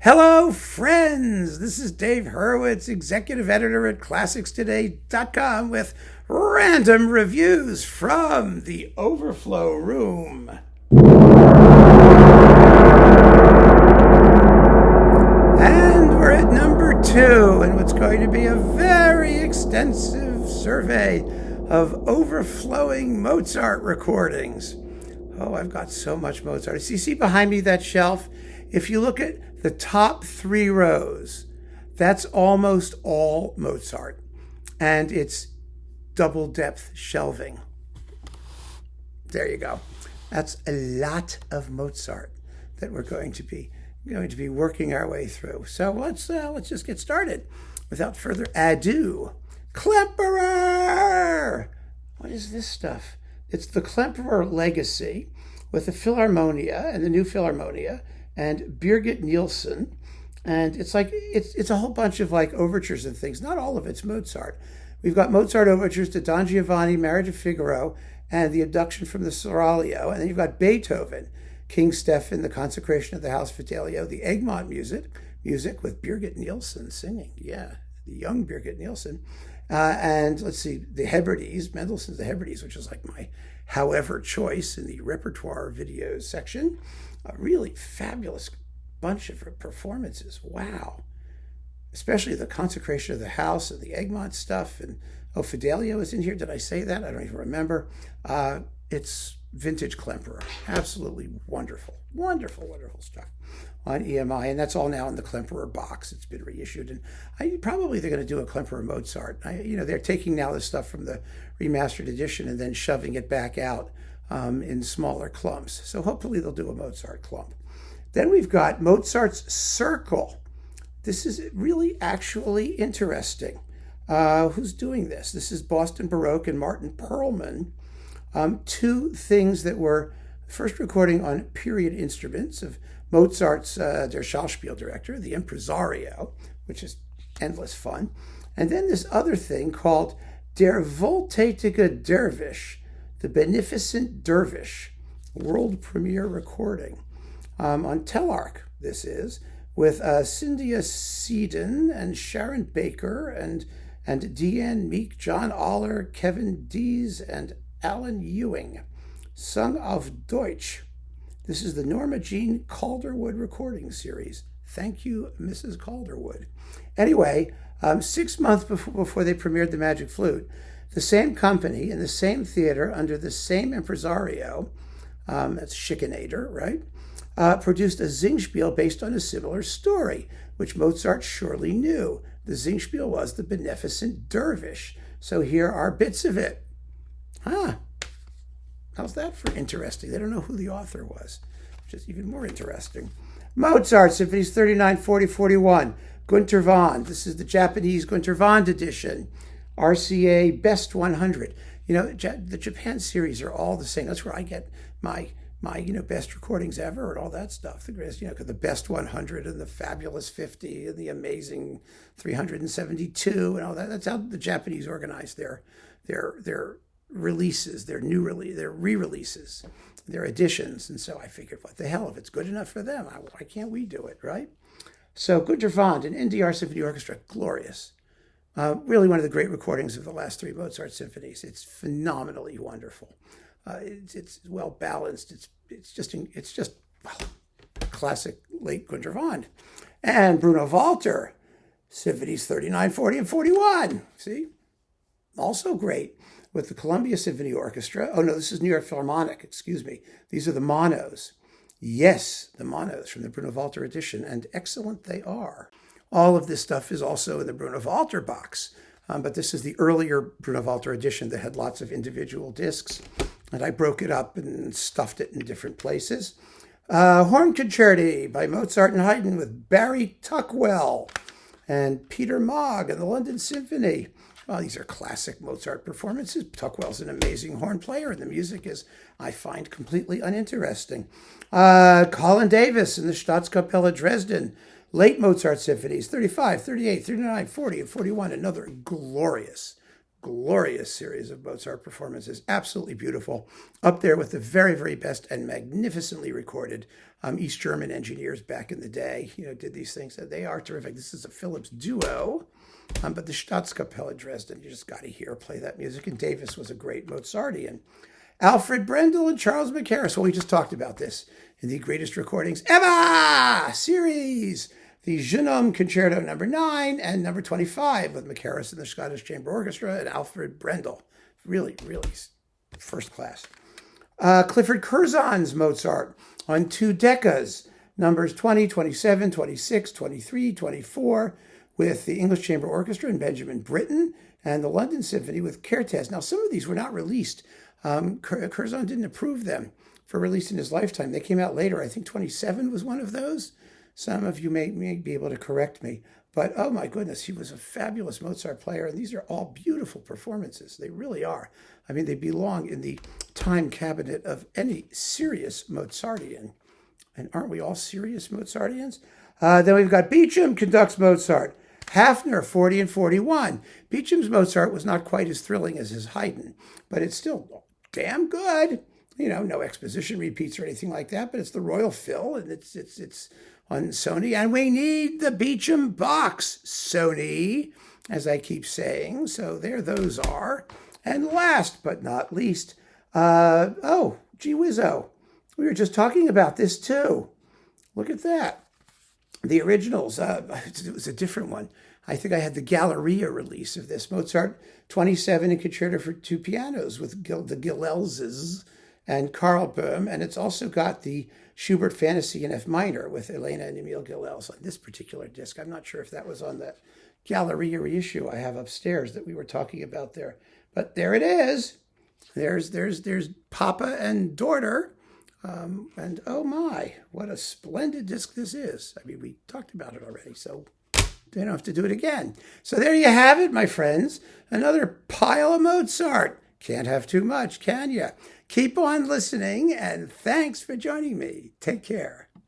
Hello, friends. This is Dave Hurwitz, executive editor at ClassicsToday.com with random reviews from the Overflow room. And we're at number 2 in what's going to be a very extensive survey of overflowing Mozart recordings. Oh, I've got so much Mozart. See behind me that shelf? If you look at the top 3 rows, that's almost all Mozart. And it's double depth shelving. There you go. That's a lot of Mozart that we're going to be working our way through. So let's just get started. Without further ado, Klemperer! What is this stuff? It's the Klemperer Legacy with the Philharmonia and the New Philharmonia and Birgit Nilsson. And it's a whole bunch of like overtures and things. Not all of it's Mozart. We've got Mozart overtures to Don Giovanni, Marriage of Figaro, and the Abduction from the Seraglio. And then you've got Beethoven, King Stephen, the Consecration of the House Fidelio, the Egmont music with Birgit Nilsson singing. Yeah, the young Birgit Nilsson. And let's see, the Hebrides, Mendelssohn's The Hebrides, which is like my however choice in the repertoire videos section. A really fabulous bunch of performances. Wow. Especially the Consecration of the House and the Egmont stuff. And Fidelio is in here. Did I say that? I don't even remember. It's vintage Klemperer. Absolutely wonderful. Wonderful, wonderful stuff on EMI. And that's all now in the Klemperer box. It's been reissued. And they're going to do a Klemperer Mozart. They're taking now the stuff from the remastered edition and then shoving it back out in smaller clumps. So hopefully they'll do a Mozart clump. Then we've got Mozart's Circle. This is really actually interesting. Who's doing this? This is Boston Baroque and Martin Perlman. 2 things that were first recording on period instruments of Mozart's Der Schauspiel director, the Impresario, which is endless fun. And then this other thing called Der Wohltätige Dervish, the Beneficent Dervish, world premiere recording on Telarc. This is with Cynthia Seddon and Sharon Baker and Deanne Meek, John Aller, Kevin Dees, and Alan Ewing, sung auf Deutsch. This is the Norma Jean Calderwood recording series. Thank you, Mrs. Calderwood. Anyway, 6 months before they premiered The Magic Flute, the same company in the same theater under the same impresario, that's Schikaneder, right, produced a Singspiel based on a similar story, which Mozart surely knew. The Singspiel was The Beneficent Dervish. So here are bits of it. Huh. How's that for interesting? They don't know who the author was, which is even more interesting. Mozart, Symphonies 39, 40, 41. Günter Wand. This is the Japanese Günter Wand edition. RCA Best 100. The Japan series are all the same. That's where I get my best recordings ever and all that stuff. The greatest, the best 100 and the fabulous 50 and the amazing 372 and all that. That's how the Japanese organize their releases, their re-releases, their editions. And so I figured, what the hell, if it's good enough for them, why can't we do it, right? So Günter Wand and NDR Symphony Orchestra, glorious. Really one of the great recordings of the last 3 Mozart symphonies. It's phenomenally wonderful. It's well balanced. It's just classic late Günter Wand. And Bruno Walter, Symphonies 39, 40, and 41. See? Also great with the Columbia Symphony Orchestra. Oh no, this is New York Philharmonic, excuse me. These are the monos. Yes, the monos from the Bruno Walter edition, and excellent they are. All of this stuff is also in the Bruno Walter box, but this is the earlier Bruno Walter edition that had lots of individual discs, and I broke it up and stuffed it in different places. Horn Concerti by Mozart and Haydn with Barry Tuckwell and Peter Mogg and the London Symphony. Well, these are classic Mozart performances. Tuckwell's an amazing horn player, and the music is, I find, completely uninteresting. Colin Davis and the Staatskapelle Dresden, late Mozart symphonies, 35, 38, 39, 40, and 41. Another glorious glorious series of Mozart performances. Absolutely beautiful. Up there with the very, very best and magnificently recorded East German engineers back in the day, did these things. They are terrific. This is a Phillips duo, but the Staatskapelle Dresden, you just got to hear play that music. And Davis was a great Mozartian. Alfred Brendel and Charles Mackerras. Well, we just talked about this in the Greatest Recordings Ever series. The Jeune Homme Concerto No. 9 and No. 25 with Mackerras and the Scottish Chamber Orchestra and Alfred Brendel. Really, really first class. Clifford Curzon's Mozart on 2 decas, numbers 20, 27, 26, 23, 24, with the English Chamber Orchestra and Benjamin Britten, and the London Symphony with Kertész. Now, some of these were not released. Curzon didn't approve them for release in his lifetime. They came out later. I think 27 was one of those. Some of you may be able to correct me, but oh my goodness, he was a fabulous Mozart player, and these are all beautiful performances. They really are. I mean, they belong in the time cabinet of any serious Mozartian. And aren't we all serious Mozartians? Then we've got Beecham conducts Mozart. Hafner, 40 and 41. Beecham's Mozart was not quite as thrilling as his Haydn, but it's still damn good. No exposition repeats or anything like that, but it's the Royal Phil, and it's on Sony, and we need the Beecham box, Sony, as I keep saying. So there those are. And last but not least, gee whizzo, we were just talking about this too. Look at that. The originals, it was a different one. I think I had the Galleria release of this. Mozart 27 in Concerto for 2 pianos with the Gilelses and Karl Böhm, and it's also got the Schubert Fantasy in F minor with Elena and Emil Gilels on this particular disc. I'm not sure if that was on the Galleria reissue I have upstairs that we were talking about there, but there it is. There's Papa and daughter, and oh my, what a splendid disc this is. I mean, we talked about it already, so they don't have to do it again. So there you have it, my friends. Another pile of Mozart. Can't have too much, can you? Keep on listening, and thanks for joining me. Take care.